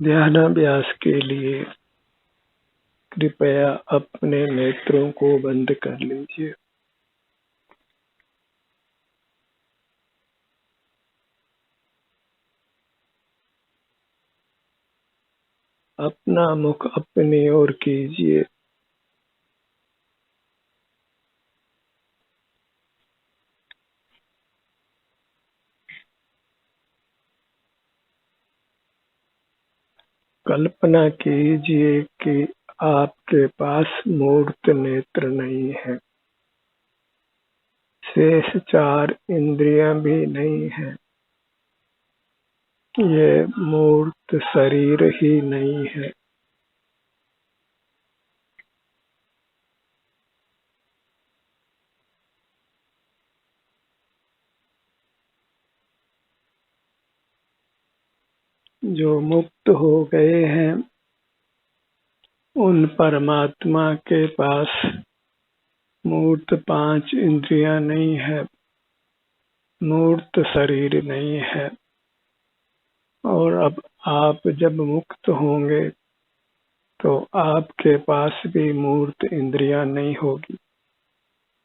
ध्यानाभ्यास के लिए कृपया अपने नेत्रों को बंद कर लीजिए। अपना मुख अपनी ओर कीजिए। कल्पना कीजिए कि आपके पास मूर्त नेत्र नहीं है, शेष 4 इंद्रियां भी नहीं है, ये मूर्त शरीर ही नहीं है। जो मुक्त हो गए हैं उन परमात्मा के पास मूर्त 5 इंद्रियां नहीं है, मूर्त शरीर नहीं है। और अब आप जब मुक्त होंगे तो आपके पास भी मूर्त इंद्रियां नहीं होगी,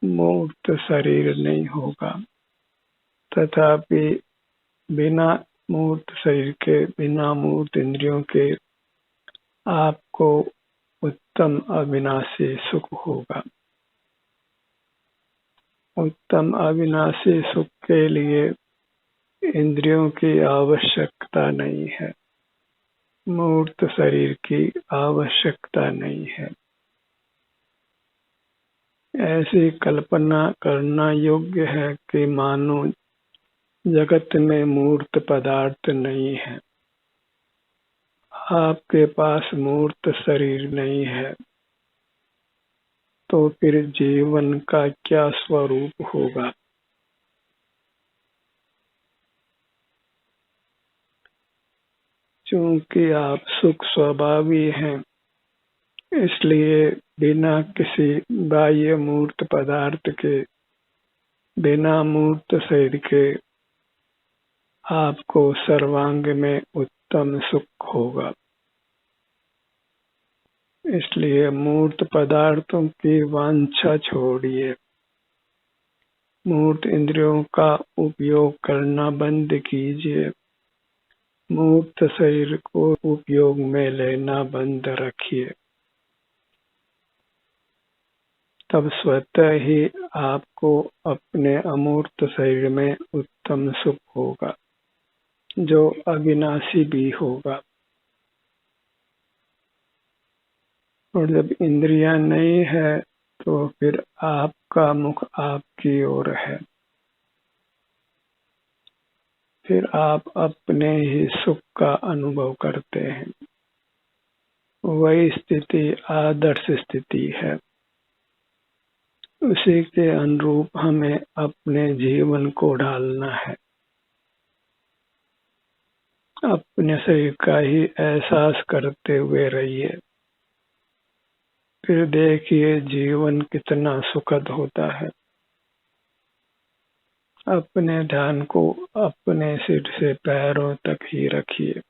मूर्त शरीर नहीं होगा। तथापि बिना मूर्त शरीर के, बिना मूर्त इंद्रियों के आपको उत्तम अविनाशी सुख होगा। उत्तम अविनाशी सुख के लिए इंद्रियों की आवश्यकता नहीं है, मूर्त शरीर की आवश्यकता नहीं है। ऐसी कल्पना करना योग्य है कि मानो जगत में मूर्त पदार्थ नहीं है, आपके पास मूर्त शरीर नहीं है, तो फिर जीवन का क्या स्वरूप होगा? चूंकि आप सुख स्वभावी हैं, इसलिए बिना किसी बाह्य मूर्त पदार्थ के, बिना मूर्त शरीर के आपको सर्वांग में उत्तम सुख होगा। इसलिए मूर्त पदार्थों की वांछा छोड़िए, मूर्त इंद्रियों का उपयोग करना बंद कीजिए, मूर्त शरीर को उपयोग में लेना बंद रखिए। तब स्वतः ही आपको अपने अमूर्त शरीर में उत्तम सुख होगा, जो अविनाशी भी होगा। और जब इंद्रियां नहीं है तो फिर आपका मुख आपकी ओर है, फिर आप अपने ही सुख का अनुभव करते हैं। वही स्थिति आदर्श स्थिति है, उसी के अनुरूप हमें अपने जीवन को ढालना है। अपने शरीर का ही एहसास करते हुए रहिए, फिर देखिए जीवन कितना सुखद होता है। अपने ध्यान को अपने सिर से पैरों तक ही रखिए।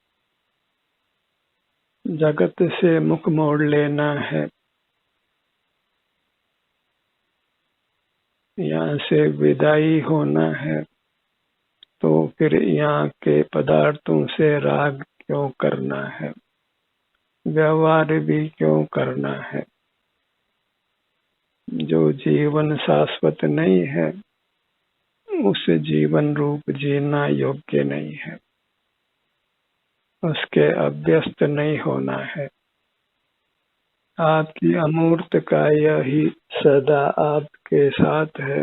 जगत से मुख मोड़ लेना है, यहाँ से विदाई होना है, तो फिर यहाँ के पदार्थों से राग क्यों करना है, व्यवहार भी क्यों करना है? जो जीवन शाश्वत नहीं है, उस जीवन रूप जीना योग्य नहीं है, उसके अभ्यस्त नहीं होना है। आपकी अमूर्त काया ही सदा आपके साथ है,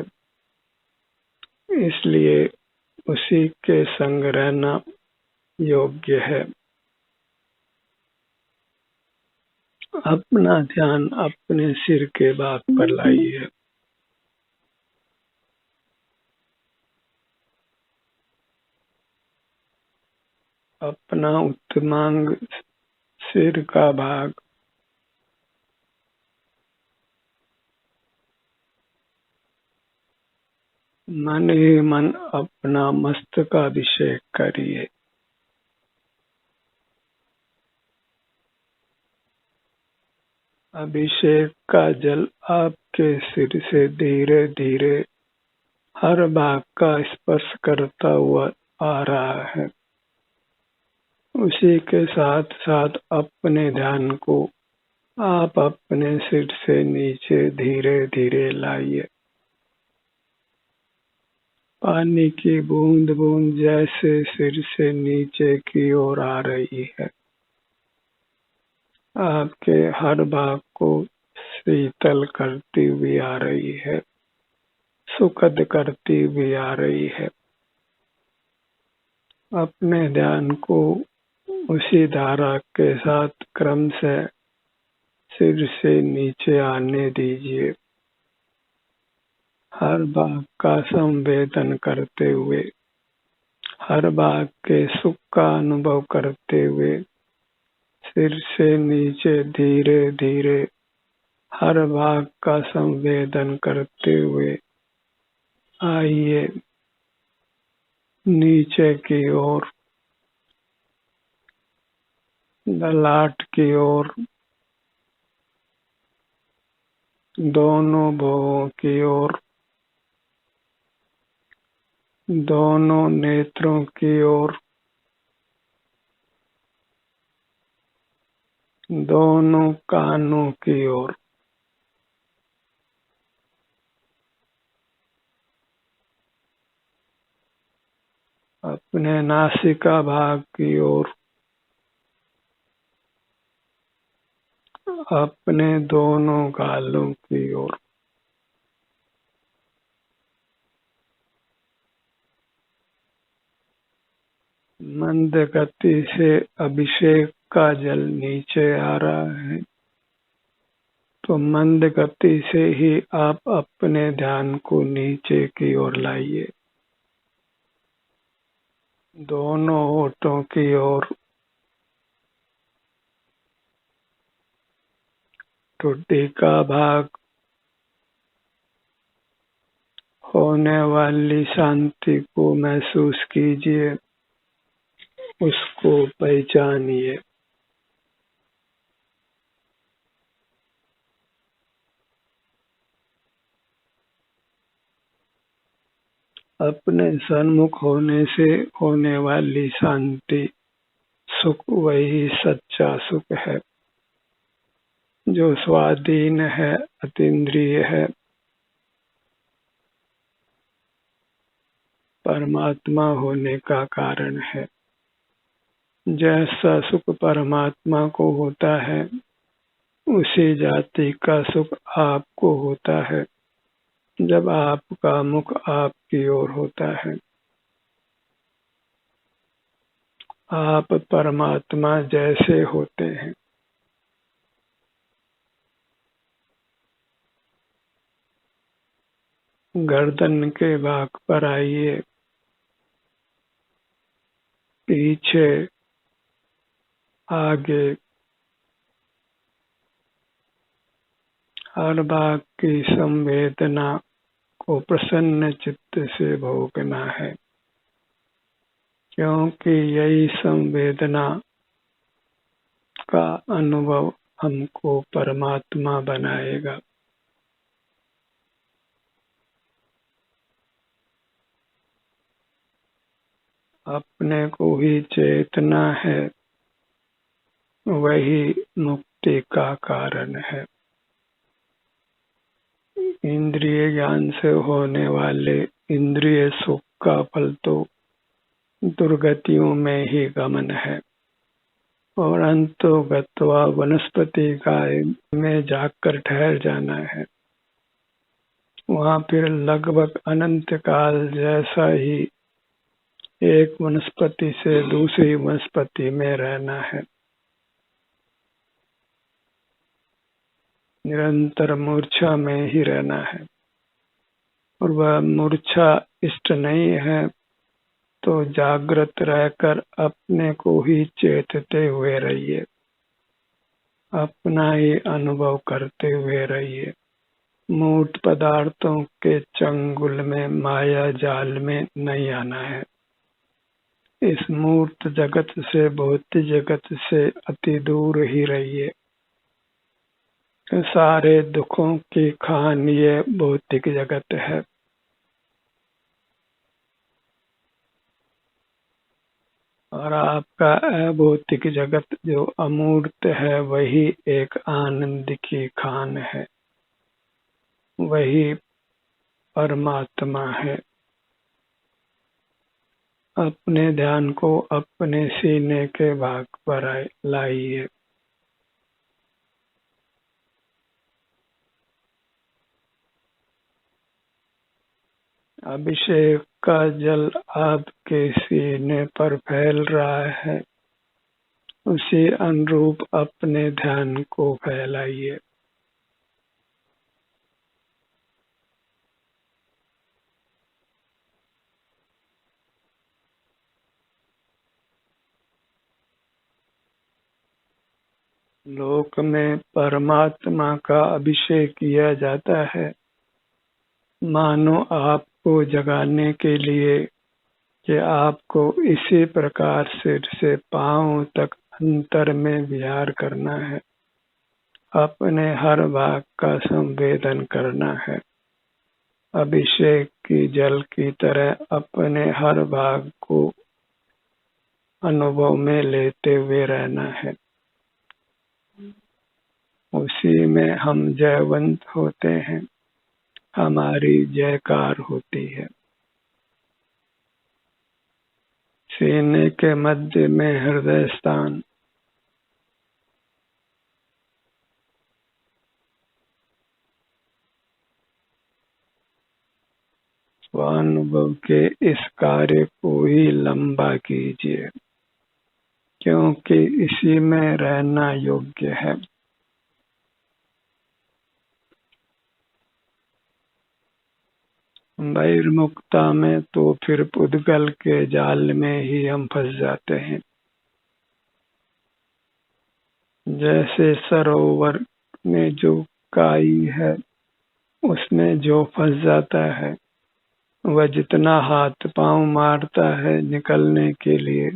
इसलिए उसी के संग रहना योग्य है। अपना ध्यान अपने सिर के भाग पर लाइए। अपना उत्तमांग सिर का भाग मन ही मन अपना मस्तकाभिषेक करिए। अभिषेक का जल आपके सिर से धीरे धीरे हर भाग का स्पर्श करता हुआ आ रहा है। उसी के साथ साथ अपने ध्यान को आप अपने सिर से नीचे धीरे धीरे लाइए। पानी की बूंद बूंद जैसे सिर से नीचे की ओर आ रही है, आपके हर भाग को शीतल करती हुई आ रही है, सुखद करती हुई आ रही है। अपने ध्यान को उसी धारा के साथ क्रम से सिर से नीचे आने दीजिए। हर भाग का संवेदन करते हुए, हर भाग के सुख का अनुभव करते हुए सिर से नीचे धीरे धीरे हर भाग का संवेदन करते हुए आइए नीचे की ओर, ललाट की ओर, दोनों भुवों की ओर, दोनों नेत्रों की ओर, दोनों कानों की ओर। अपने नासिका भाग की ओर, अपने दोनों गालों की ओर। मंद गति से अभिषेक का जल नीचे आ रहा है, तो मंद गति से ही आप अपने ध्यान को नीचे की ओर लाइए। दोनों होठों की ओर, ठुड्डी का भाग, होने वाली शांति को महसूस कीजिए, उसको पहचानिए। अपने सन्मुख होने से होने वाली शांति, सुख वही सच्चा सुख है जो स्वाधीन है, अतीन्द्रिय है, परमात्मा होने का कारण है। जैसा सुख परमात्मा को होता है, उसी जाति का सुख आपको होता है जब आपका मुख आपकी ओर होता है। आप परमात्मा जैसे होते हैं। गर्दन के भाग पर आइए, पीछे, आगे, हर भाग की संवेदना को प्रसन्न चित्त से भोगना है, क्योंकि यही संवेदना का अनुभव हमको परमात्मा बनाएगा। अपने को ही चेतना है, वही मुक्ति का कारण है। इंद्रिय ज्ञान से होने वाले इंद्रिय सुख का फल तो दुर्गतियों में ही गमन है, और अंतो गत्वा वनस्पति काय में जाकर ठहर जाना है। वहां फिर लगभग अनंत काल जैसा ही एक वनस्पति से दूसरी वनस्पति में रहना है। निरंतर मूर्छा में ही रहना है, और वह मूर्छा इष्ट नहीं है तो जागृत रहकर अपने को ही चेतते हुए रहिए, अपना ही अनुभव करते हुए रहिए। मूर्त पदार्थों के चंगुल में, माया जाल में नहीं आना है। इस मूर्त जगत से, भौतिक जगत से अति दूर ही रहिए। सारे दुखों की खान ये भौतिक जगत है। और आपका अभौतिक जगत जो अमूर्त है वही एक आनंद की खान है, वही परमात्मा है। अपने ध्यान को अपने सीने के भाग पर लाइए। अभिषेक का जल आपके सीने पर फैल रहा है, उसी अनुरूप अपने ध्यान को फैलाइए। लोक में परमात्मा का अभिषेक किया जाता है, मानो आपको जगाने के लिए कि आपको इसी प्रकार सिर से पांव तक अंतर में विहार करना है, अपने हर भाग का संवेदन करना है। अभिषेक की जल की तरह अपने हर भाग को अनुभव में लेते हुए रहना है। उसी में हम जयवंत होते हैं, हमारी जयकार होती है। सीने के मध्य में हृदय स्थान, स्वानुभव के इस कार्य को ही लंबा कीजिए, क्योंकि इसी में रहना योग्य है। बहिर्मुखता में तो फिर पुद्गल के जाल में ही हम फंस जाते हैं। जैसे सरोवर में जो काई है, उसमें जो फंस जाता है, वह जितना हाथ पांव मारता है निकलने के लिए,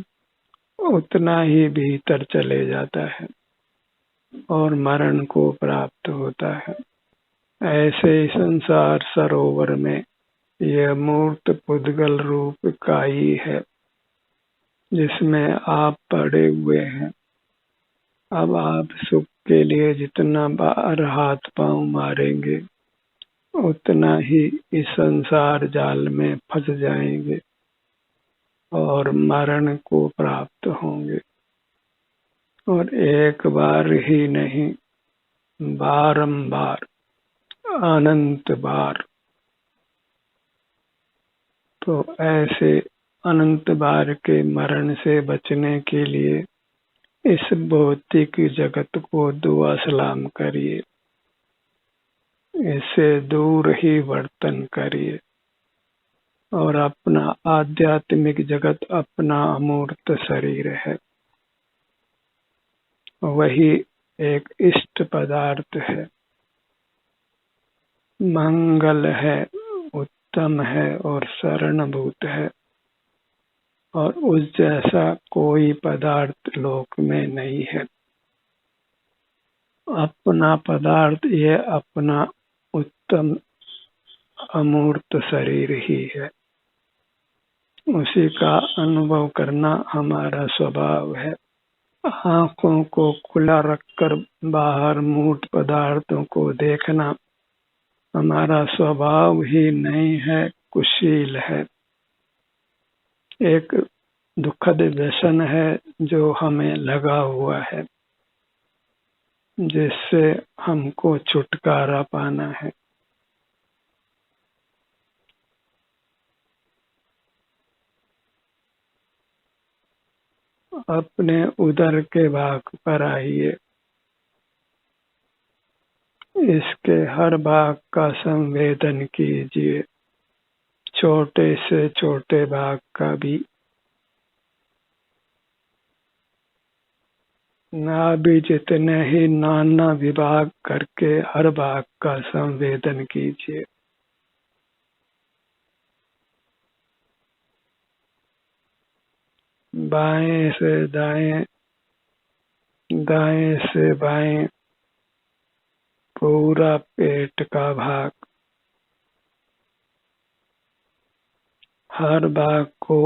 उतना ही भीतर चले जाता है और मरण को प्राप्त होता है। ऐसे ही संसार सरोवर में यह मूर्त पुद्गल रूप काई है, जिसमें आप पड़े हुए हैं। अब आप सुख के लिए जितना बार हाथ पांव मारेंगे, उतना ही इस संसार जाल में फंस जाएंगे और मरण को प्राप्त होंगे। और एक बार ही नहीं, बारंबार, अनंत बार। तो ऐसे अनंत बार के मरण से बचने के लिए इस भौतिक जगत को दुआ सलाम करिए, इससे दूर ही वर्तन करिए और अपना आध्यात्मिक जगत अपना अमूर्त शरीर है, वही एक इष्ट पदार्थ है, मंगल है, उत्तम है और शरणभूत है। और उस जैसा कोई पदार्थ लोक में नहीं है। अपना पदार्थ ये अपना उत्तम अमूर्त शरीर ही है, उसी का अनुभव करना हमारा स्वभाव है। आंखों को खुला रखकर बाहर मूर्त पदार्थों को देखना हमारा स्वभाव ही नहीं है, कुशील है। एक दुखद व्यसन है जो हमें लगा हुआ है, जिससे हमको छुटकारा पाना है। अपने उदर के भाग पर आइए, इसके हर भाग का संवेदन कीजिए, छोटे से छोटे भाग का भी। नाभि जितने ही नाना विभाग करके हर भाग का संवेदन कीजिए। बाएं से दाएं, दाएं से बाएं, पूरा पेट का भाग, हर भाग को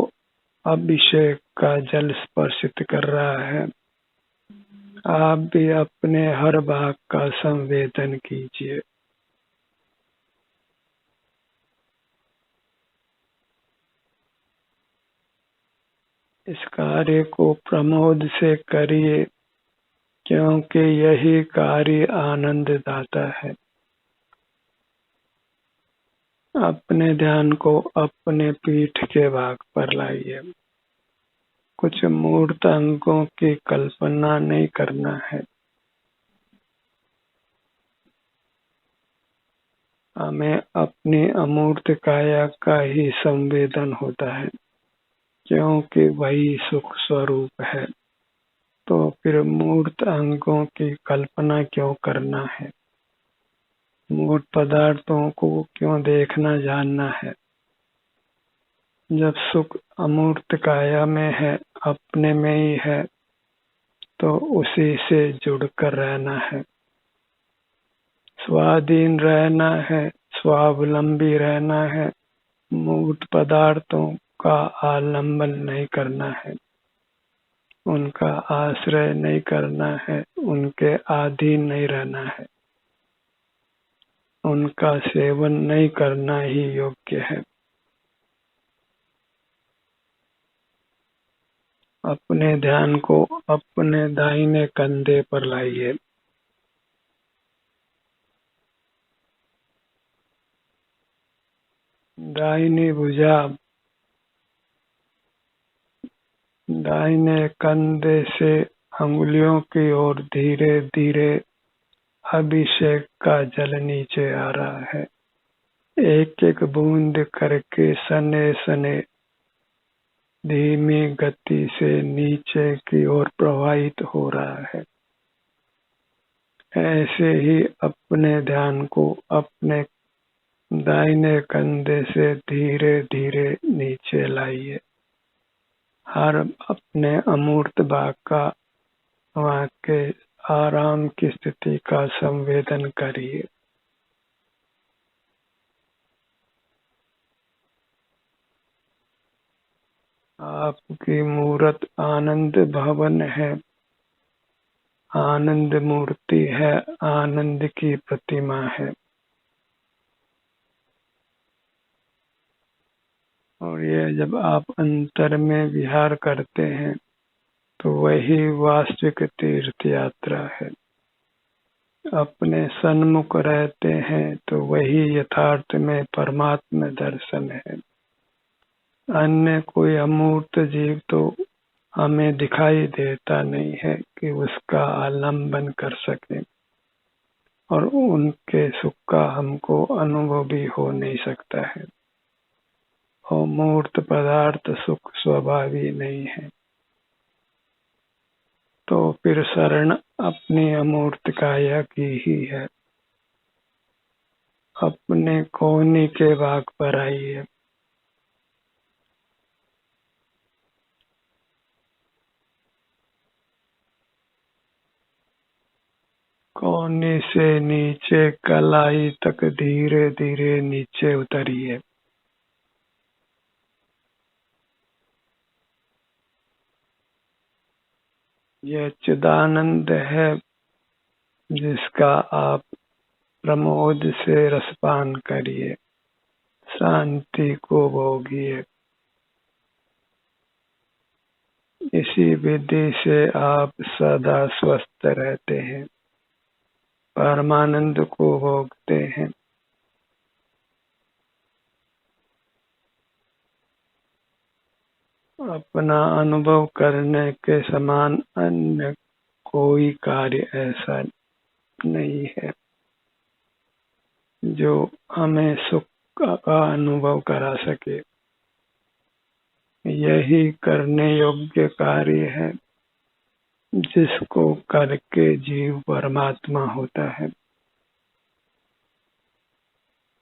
अभिषेक का जल स्पर्शित कर रहा है। आप भी अपने हर भाग का संवेदन कीजिए। इस कार्य को प्रमोद से करिए, क्योंकि यही कार्य आनंद दाता है। अपने ध्यान को अपने पीठ के भाग पर लाइए। कुछ मूर्त अंगों की कल्पना नहीं करना है। हमें अपनी अमूर्त काया का ही संवेदन होता है, क्योंकि वही सुख स्वरूप है। तो फिर मूर्त अंगों की कल्पना क्यों करना है? मूर्त पदार्थों को क्यों देखना जानना है? जब सुख अमूर्त काया में है, अपने में ही है, तो उसी से जुड़कर रहना है, स्वाधीन रहना है, स्वावलंबी रहना है। मूर्त पदार्थों का आलंबन नहीं करना है, उनका आश्रय नहीं करना है, उनके अधीन नहीं रहना है, उनका सेवन नहीं करना ही योग्य है। अपने ध्यान को अपने दाहिने कंधे पर लाइए। दाहिनी भुजा दाहिने कंधे से अंगुलियों की ओर धीरे धीरे अभिषेक का जल नीचे आ रहा है। एक एक बूंद करके सने सने धीमी गति से नीचे की ओर प्रवाहित हो रहा है। ऐसे ही अपने ध्यान को अपने दाहिने कंधे से धीरे धीरे नीचे लाइए। हर अपने अमूर्त भाग का वहाँ के आराम की स्थिति का संवेदन करिए। आपकी मूर्त आनंद भवन है, आनंद मूर्ति है, आनंद की प्रतिमा है। और ये जब आप अंतर में विहार करते हैं, तो वही वास्तविक तीर्थ यात्रा है। अपने सन्मुख रहते हैं तो वही यथार्थ में परमात्मा दर्शन है। अन्य कोई अमूर्त जीव तो हमें दिखाई देता नहीं है कि उसका आलंबन कर सके, और उनके सुख का हमको अनुभव भी हो नहीं सकता है। और मूर्त पदार्थ सुख स्वभावी नहीं है। तो फिर शरण अपनी अमूर्त काया की ही है। अपने कोहनी के भाग पर आइए। कोहनी से नीचे कलाई तक धीरे धीरे नीचे उतरिए। यह चिदानंद है, जिसका आप प्रमोद से रसपान करिए, शांति को भोगिए। इसी विधि से आप सदा स्वस्थ रहते हैं, परमानंद को भोगते हैं। अपना अनुभव करने के समान अन्य कोई कार्य ऐसा नहीं है जो हमें सुख का अनुभव करा सके। यही करने योग्य कार्य है, जिसको करके जीव परमात्मा होता है।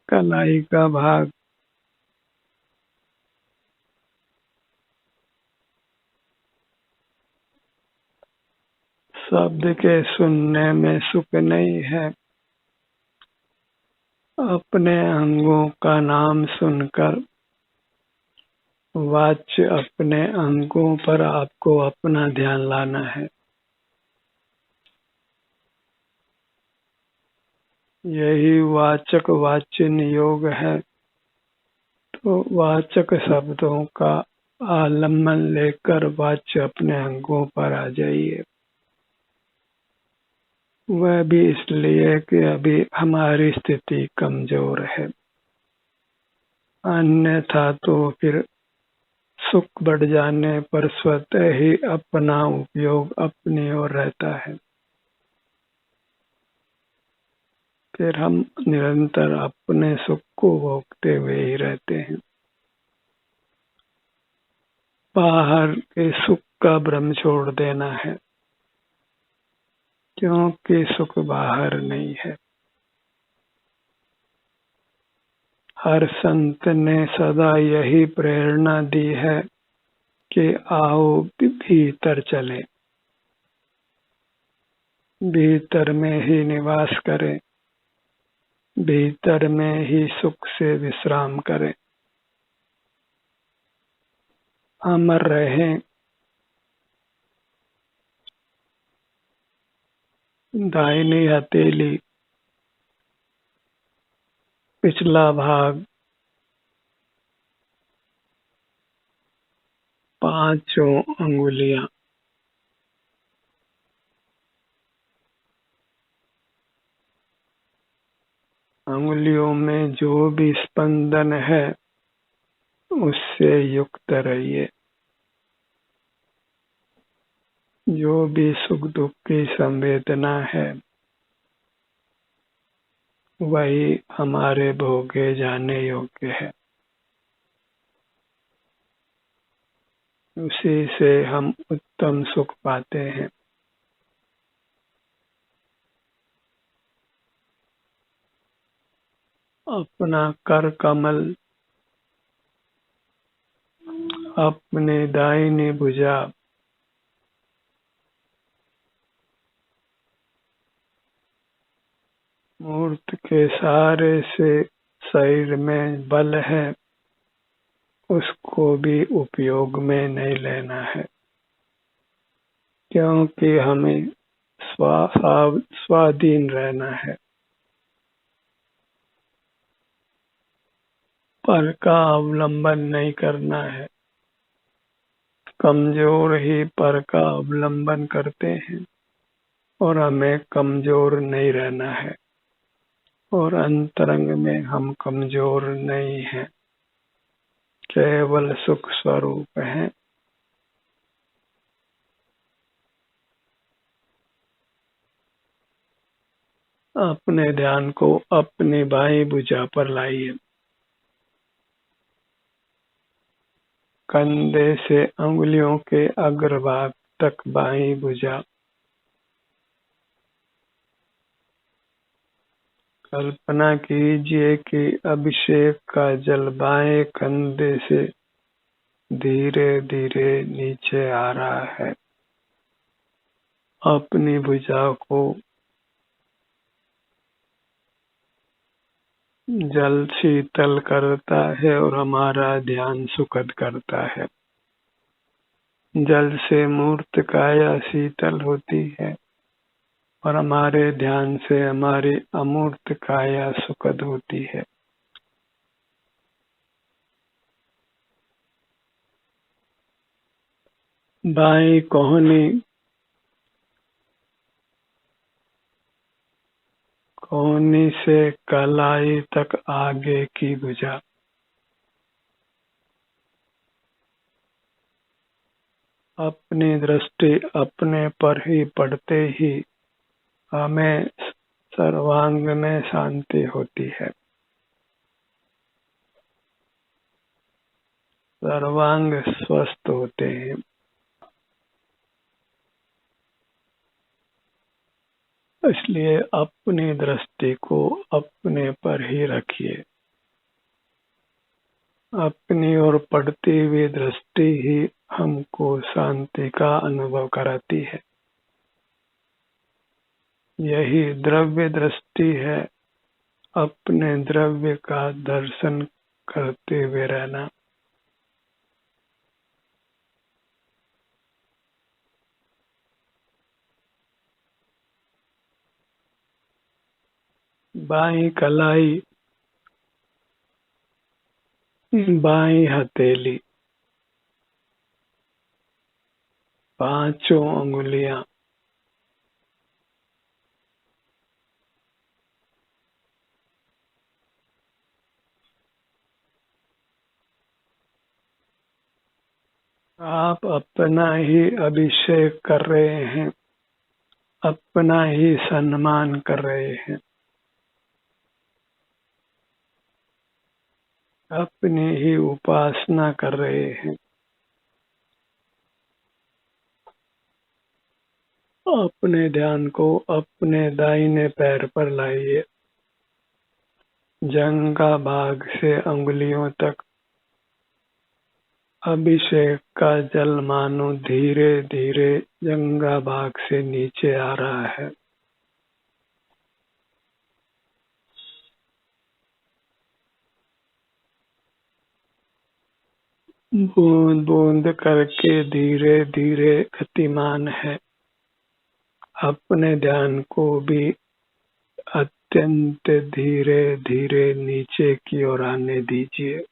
कलाई का भाग शब्द के सुनने में सुख नहीं है, अपने अंगों का नाम सुनकर वाच्य अपने अंगों पर आपको अपना ध्यान लाना है। यही वाचक वाचिन योग है। तो वाचक शब्दों का आलम्बन लेकर वाच्य अपने अंगों पर आ जाइए। वह भी इसलिए कि अभी हमारी स्थिति कमजोर है, अन्यथा तो फिर सुख बढ़ जाने पर स्वतः ही अपना उपयोग अपनी ओर रहता है। फिर हम निरंतर अपने सुख को भोगते हुए ही रहते हैं। बाहर के सुख का भ्रम छोड़ देना है, क्योंकि सुख बाहर नहीं है। हर संत ने सदा यही प्रेरणा दी है कि आओ भीतर चले, भीतर में ही निवास करें, भीतर में ही सुख से विश्राम करें, अमर रहें। दाहिनी हथेली, पिछला भाग, पांचों अंगुलियां, अंगुलियों में जो भी स्पंदन है उससे युक्त रहिए। जो भी सुख दुख की संवेदना है वही हमारे भोगे जाने योग्य है। उसी से हम उत्तम सुख पाते हैं। अपना कर कमल अपने दाहिनी भुजा मूर्त के सहारे से शरीर में बल है उसको भी उपयोग में नहीं लेना है, क्योंकि हमें स्वाधीन रहना है। पर का अवलंबन नहीं करना है। कमजोर ही पर का अवलंबन करते हैं और हमें कमजोर नहीं रहना है। और अंतरंग में हम कमजोर नहीं हैं, केवल सुख स्वरूप हैं। अपने ध्यान को अपनी बाईं भुजा पर लाइए। कंधे से अंगुलियों के अग्रभाग तक बाईं भुजा। कल्पना कीजिए कि अभिषेक का जल बाएं कंधे से धीरे धीरे नीचे आ रहा है। अपनी भुजा को जल शीतल करता है और हमारा ध्यान सुखद करता है। जल से मूर्त काया शीतल होती है और हमारे ध्यान से हमारी अमूर्त काया सुखद होती है। बाईं कोहनी से कलाई तक आगे की भुजा। अपनी दृष्टि अपने पर ही पड़ते ही हमें सर्वांग में शांति होती है। सर्वांग स्वस्थ होते हैं। इसलिए अपनी दृष्टि को अपने पर ही रखिए। अपनी ओर पड़ती हुई दृष्टि ही हमको शांति का अनुभव कराती है। यही द्रव्य दृष्टि है, अपने द्रव्य का दर्शन करते हुए रहना। बाईं कलाई, बाईं हथेली, पांचों उंगलियां, आप अपना ही अभिषेक कर रहे हैं, अपना ही सम्मान कर रहे हैं, अपनी ही उपासना कर रहे हैं। अपने ध्यान को अपने दाहिने पैर पर लाइए। जंघा भाग से अंगुलियों तक अभिषेक का जल मानो धीरे धीरे जंघा भाग से नीचे आ रहा है। बूंद बूंद करके धीरे धीरे गतिमान है। अपने ध्यान को भी अत्यंत धीरे धीरे नीचे की ओर आने दीजिए।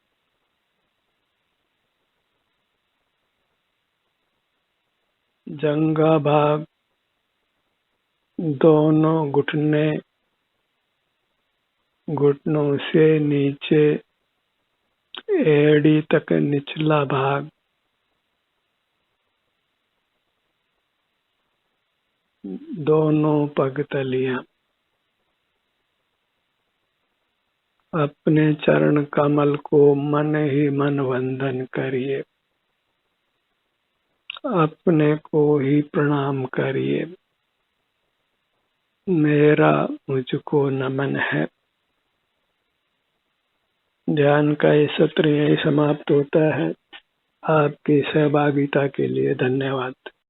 जंघा भाग, दोनों घुटने, घुटनों से नीचे एड़ी तक निचला भाग, दोनों पगतलियां, अपने चरण कमल को मन ही मन वंदन करिए। अपने को ही प्रणाम करिए। मेरा मुझको नमन है। ध्यान का ये सत्र यही समाप्त होता है। आपकी सहभागिता के लिए धन्यवाद।